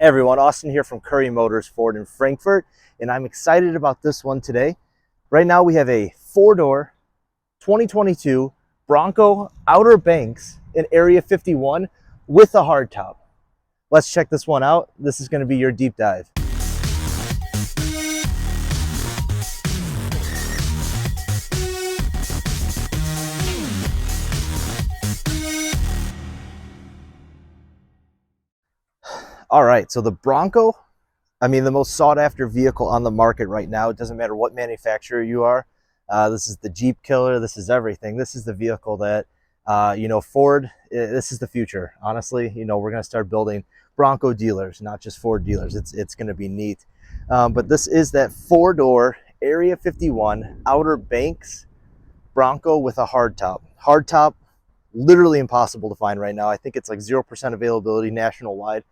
Hey everyone, Austin here from Currie Motors Ford in Frankfort, and I'm excited about this one today. Right now we have a four-door 2022 Bronco Outer Banks in Area 51 with a hardtop. Let's check this one out. This is going to be your deep dive. All right, so the Bronco, the most sought after vehicle on the market right now. It doesn't matter what manufacturer you are. This is the Jeep killer. This is everything. This is the vehicle that, Ford, this is the future. Honestly, we're going to start building Bronco dealers, not just Ford dealers. It's going to be neat. But this is that four-door Area 51 Outer Banks Bronco with a hardtop. Hardtop, literally impossible to find right now. I think it's like 0% availability nationwide.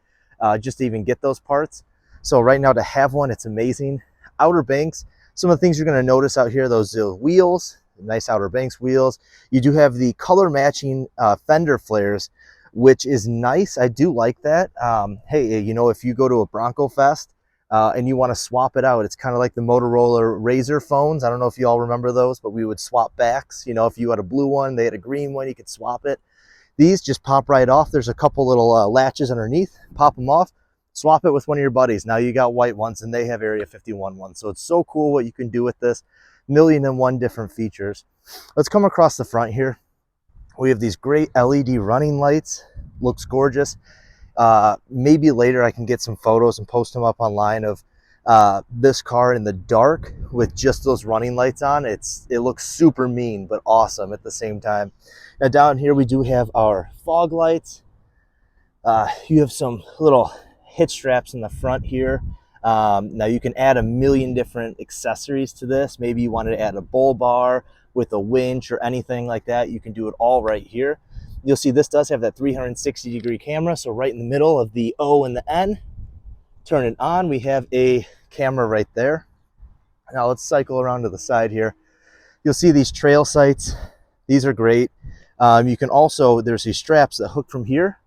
Just to even get those parts. So right now to have one, it's amazing. Outer Banks, some of the things you're going to notice out here, those wheels, nice Outer Banks wheels. You do have the color matching fender flares, which is nice. I do like that. Hey, if you go to a Bronco Fest and you want to swap it out, it's kind of like the Motorola Razr phones. I don't know if you all remember those, but we would swap backs. If you had a blue one, they had a green one, you could swap it. These just pop right off. There's a couple little latches underneath. Pop them off, swap it with one of your buddies. Now you got white ones and they have Area 51 ones. So it's so cool what you can do with this. 1,000,001 different features. Let's come across the front here. We have these great LED running lights. Looks gorgeous. Maybe later I can get some photos and post them up online of this car in the dark with just those running lights on. It looks super mean but awesome at the same time. Now down here we do have our fog lights. You have some little hitch straps in the front here. Now you can add 1,000,000 different accessories to this. Maybe you wanted to add a bull bar with a winch or anything like that. You can do it all right here. You'll see this does have that 360-degree camera. So right in the middle of the O and the N, turn it on. We have a camera right there. Now let's cycle around to the side here. You'll see these trail sights. These are great. You can also, there's these straps that hook from here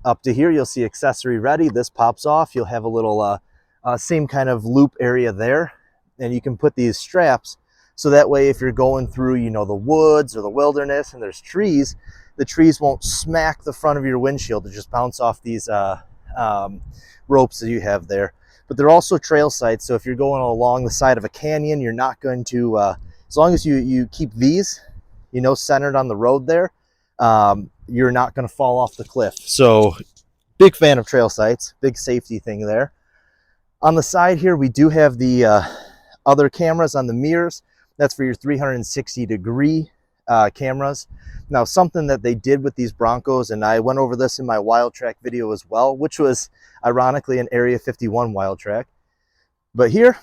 up to here. You'll see accessory ready. This pops off. You'll have a little same kind of loop area there. And you can put these straps so that way if you're going through, the woods or the wilderness and there's trees, the trees won't smack the front of your windshield to just bounce off these ropes that you have there. But they're also trail sights. So if you're going along the side of a canyon, you're not going to, as long as you keep these, centered on the road there, you're not going to fall off the cliff. So big fan of trail sights, big safety thing there. On the side here, we do have the other cameras on the mirrors. That's for your 360-degree cameras. Now, something that they did with these Broncos, and I went over this in my Wild Track video as well, which was ironically an Area 51 Wild Track. But here,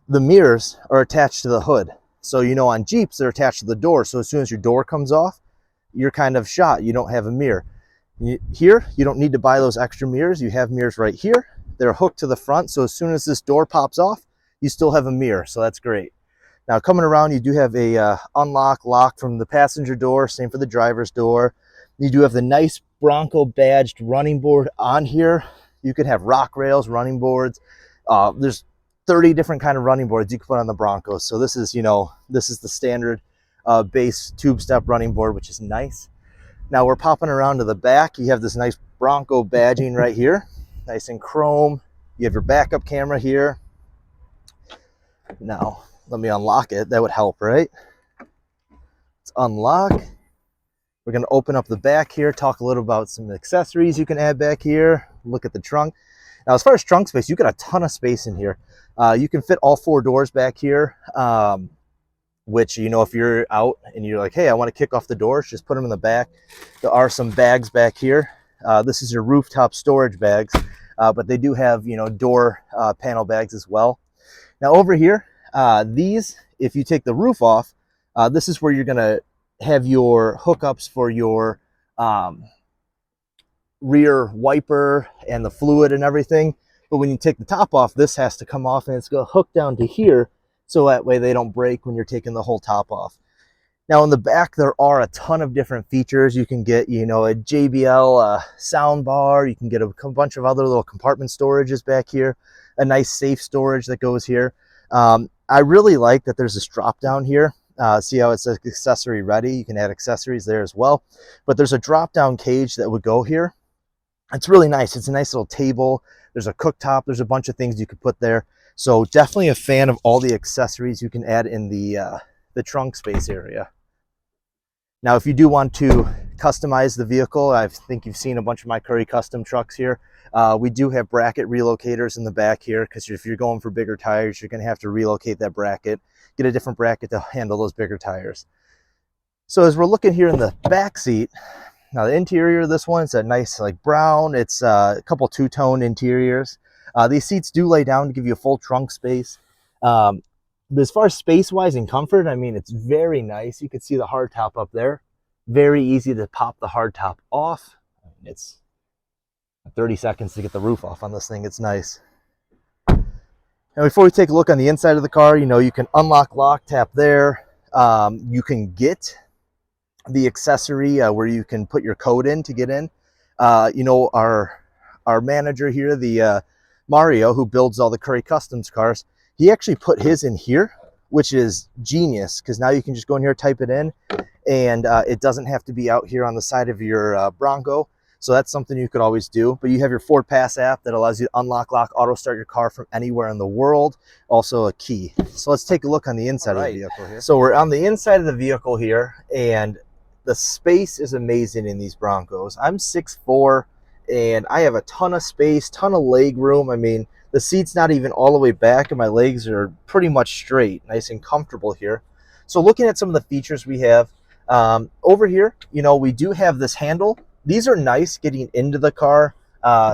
the mirrors are attached to the hood. So, on Jeeps, they're attached to the door. So as soon as your door comes off, you're kind of shot. You don't have a mirror. Here, you don't need to buy those extra mirrors. You have mirrors right here. They're hooked to the front. So as soon as this door pops off, you still have a mirror. So that's great. Now coming around, you do have a unlock, lock from the passenger door. Same for the driver's door. You do have the nice Bronco badged running board on here. You can have rock rails, running boards. There's 30 different kind of running boards you can put on the Broncos. So this is, this is the standard base tube step running board, which is nice. Now we're popping around to the back. You have this nice Bronco badging right here, nice and chrome. You have your backup camera here. Now let me unlock it. That would help, right? Let's unlock. We're going to open up the back here, talk a little about some accessories you can add back here. Look at the trunk. Now, as far as trunk space, you got a ton of space in here. You can fit all four doors back here, which, if you're out and you're like, hey, I want to kick off the doors, just put them in the back. There are some bags back here. This is your rooftop storage bags, but they do have, door panel bags as well. Now, over here, these, if you take the roof off, this is where you're going to have your hookups for your rear wiper and the fluid and everything. But when you take the top off, this has to come off and it's going to hook down to here. So that way they don't break when you're taking the whole top off. Now in the back, there are a ton of different features. You can get, you know, a JBL sound bar. You can get a bunch of other little compartment storages back here, a nice safe storage that goes here. I really like that there's this drop down here. See how it says accessory ready? You can add accessories there as well. But there's a drop down cage that would go here. It's really nice. It's a nice little table. There's a cooktop. There's a bunch of things you could put there. So definitely a fan of all the accessories you can add in the trunk space area. Now, if you do want to customize the vehicle, I think you've seen a bunch of my Currie custom trucks here. We do have bracket relocators in the back here, because if you're going for bigger tires, you're going to have to relocate that bracket, get a different bracket to handle those bigger tires. So as we're looking here in the back seat, now the interior of this one is a nice like brown. It's a couple two-tone interiors. These seats do lay down to give you a full trunk space. But as far as space-wise and comfort, I mean, it's very nice. You can see the hardtop up there. Very easy to pop the hardtop off. It's 30 seconds to get the roof off on this thing. It's nice. Now, before we take a look on the inside of the car, you know, you can unlock, lock, tap there. You can get the accessory where you can put your code in to get in. You know, our manager here, the Mario, who builds all the Currie Customs cars, he actually put his in here, which is genius, because now you can just go in here, type it in, and it doesn't have to be out here on the side of your Bronco. So that's something you could always do. But you have your Ford Pass app that allows you to unlock, lock, auto start your car from anywhere in the world. Also a key. So let's take a look on the inside of the vehicle here. So we're on the inside of the vehicle here, and the space is amazing in these Broncos. I'm 6'4", and I have a ton of space, ton of leg room. I mean, the seat's not even all the way back, and my legs are pretty much straight, nice and comfortable here. So looking at some of the features we have, over here, you know, we do have this handle. These are nice getting into the car.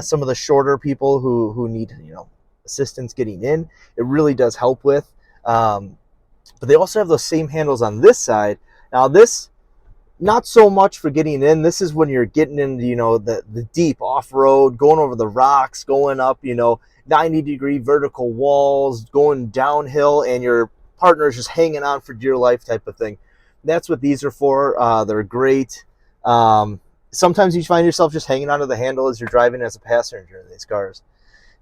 Some of the shorter people who need, you know, assistance getting in, it really does help with. But they also have those same handles on this side. Now this, not so much for getting in. This is when you're getting into, you know, the deep off-road, going over the rocks, going up, you know, 90-degree vertical walls, going downhill, and your partner's just hanging on for dear life type of thing. That's what these are for. They're great. Sometimes you find yourself just hanging onto the handle as you're driving as a passenger in these cars.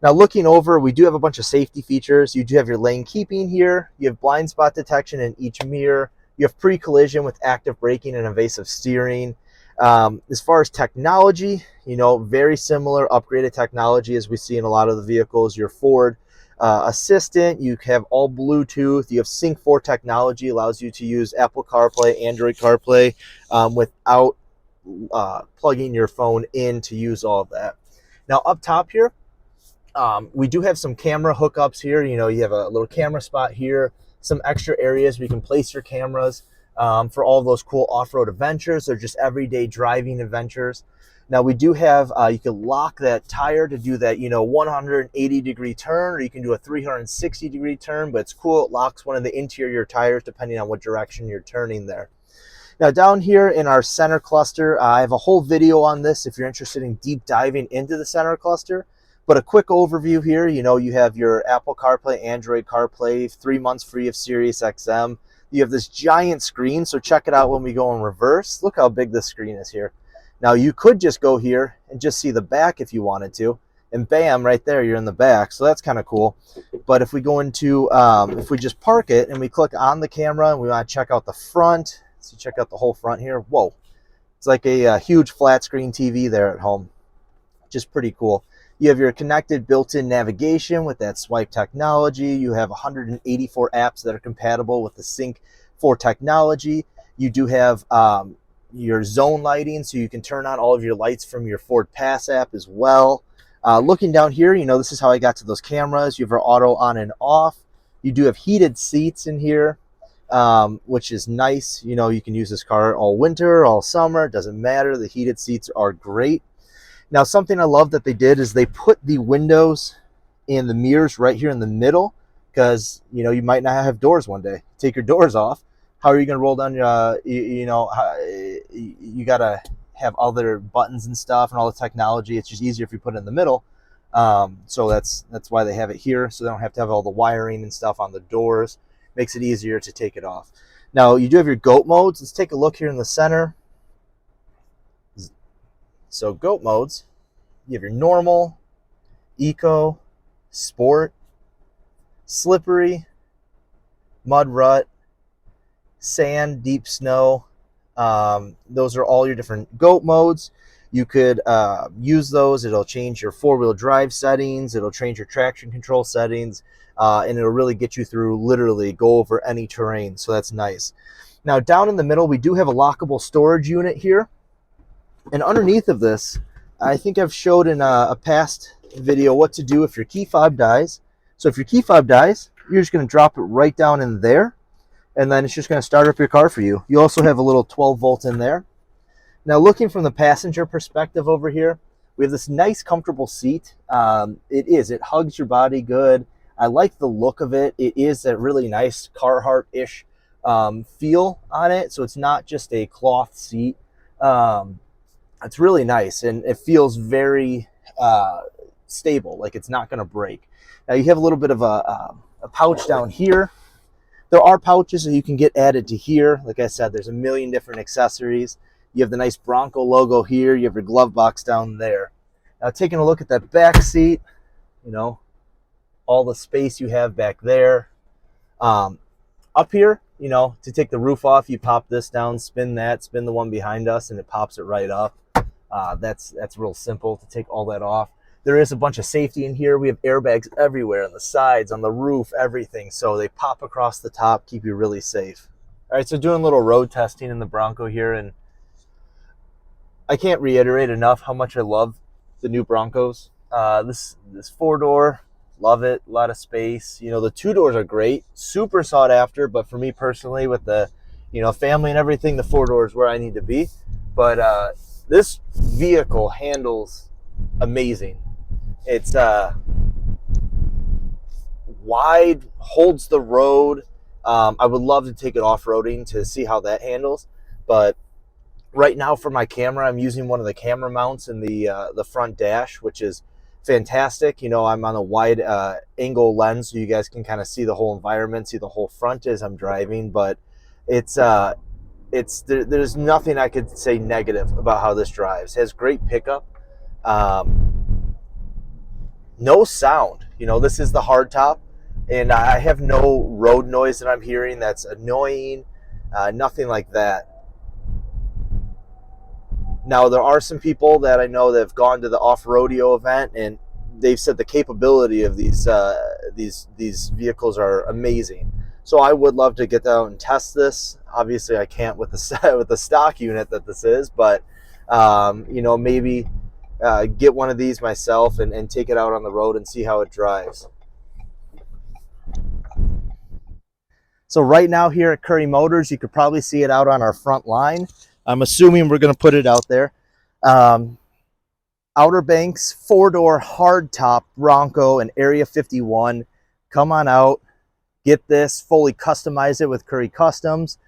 Now, looking over, we do have a bunch of safety features. You do have your lane keeping here. You have blind spot detection in each mirror. You have pre-collision with active braking and evasive steering. As far as technology, you know, very similar upgraded technology as we see in a lot of the vehicles. Your Ford Assistant, you have all Bluetooth. You have Sync 4 technology, allows you to use Apple CarPlay, Android CarPlay without plugging your phone in to use all of that. Now up top here, we do have some camera hookups here. You know, you have a little camera spot here, some extra areas where you can place your cameras for all of those cool off-road adventures or just everyday driving adventures. Now we do have, you can lock that tire to do that, you know, 180-degree turn, or you can do a 360-degree turn, but it's cool. It locks one of the interior tires depending on what direction you're turning there. Now down here in our center cluster, I have a whole video on this if you're interested in deep diving into the center cluster. But a quick overview here, you know, you have your Apple CarPlay, Android CarPlay, 3 months free of Sirius XM. You have this giant screen, so check it out when we go in reverse. Look how big this screen is here. Now you could just go here and just see the back if you wanted to, and bam, right there, you're in the back. So that's kind of cool. But if we go into, if we just park it and we click on the camera and we want to check out the front, so check out the whole front here. Whoa, it's like a huge flat screen TV there at home. Just pretty cool. You have your connected built-in navigation with that swipe technology. You have 184 apps that are compatible with the Sync 4 technology. You do have your zone lighting, so you can turn on all of your lights from your Ford Pass app as well. Looking down here, you know, this is how I got to those cameras. You have our auto on and off. You do have heated seats in here, which is nice. You know, you can use this car all winter, all summer, doesn't matter. The heated seats are great. Now, something I love that they did is they put the windows and the mirrors right here in the middle, because, you know, you might not have doors one day. Take your doors off. How are you going to roll down your, you know, you got to have other buttons and stuff and all the technology. It's just easier if you put it in the middle. So that's why they have it here, so they don't have to have all the wiring and stuff on the doors. Makes it easier to take it off. Now you do have your goat modes. Let's take a look here in the center. So goat modes, you have your normal, eco, sport, slippery, mud rut, sand, deep snow. Those are all your different goat modes. You could use those. It'll change your four-wheel drive settings. It'll change your traction control settings. And it'll really get you through, literally go over any terrain. So that's nice. Now down in the middle, we do have a lockable storage unit here. And underneath of this, I think I've showed in a past video what to do if your key fob dies. So if your key fob dies, you're just going to drop it right down in there, and then it's just going to start up your car for you. You also have a little 12 volt in there. Now looking from the passenger perspective over here, we have this nice comfortable seat. It hugs your body good. I like the look of it. It is a really nice Carhartt-ish feel on it. So it's not just a cloth seat. It's really nice, and it feels very stable, like it's not going to break. Now you have a little bit of a pouch down here. There are pouches that you can get added to here. Like I said, there's a million different accessories. You have the nice Bronco logo here. You have your glove box down there. Now taking a look at that back seat, you know, all the space you have back there. Up here, you know, to take the roof off, you pop this down, spin that, spin the one behind us, and it pops it right up. That's real simple to take all that off. There is a bunch of safety in here. We have airbags everywhere, on the sides, on the roof, everything. So they pop across the top, keep you really safe. All right, so doing a little road testing in the Bronco here, and I can't reiterate enough how much I love the new Broncos. This four-door, love it, a lot of space. You know, the two doors are great, super sought after, but for me personally, with the, you know, family and everything, the four doors where I need to be. But this vehicle handles amazing. It's wide, holds the road. I would love to take it off-roading to see how that handles, but right now for my camera, I'm using one of the camera mounts in the front dash, which is fantastic. You know, I'm on a wide angle lens, so you guys can kind of see the whole environment, see the whole front as I'm driving. But there's nothing I could say negative about how this drives. It has great pickup, no sound. You know, this is the hardtop, and I have no road noise that I'm hearing that's annoying. Nothing like that. Now, there are some people that I know that have gone to the off-rodeo event, and they've said the capability of these vehicles are amazing. So I would love to get out and test this. Obviously, I can't with the stock unit that this is, but you know, maybe get one of these myself and take it out on the road and see how it drives. So right now here at Currie Motors, you could probably see it out on our front line. I'm assuming we're going to put it out there. Outer Banks, four-door hardtop Bronco and Area 51. Come on out, get this, fully customize it with Currie Customs.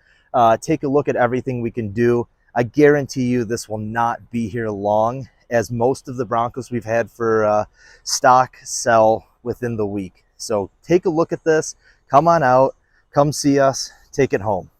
Take a look at everything we can do. I guarantee you this will not be here long, as most of the Broncos we've had for stock sell within the week. So take a look at this, come on out, come see us, take it home.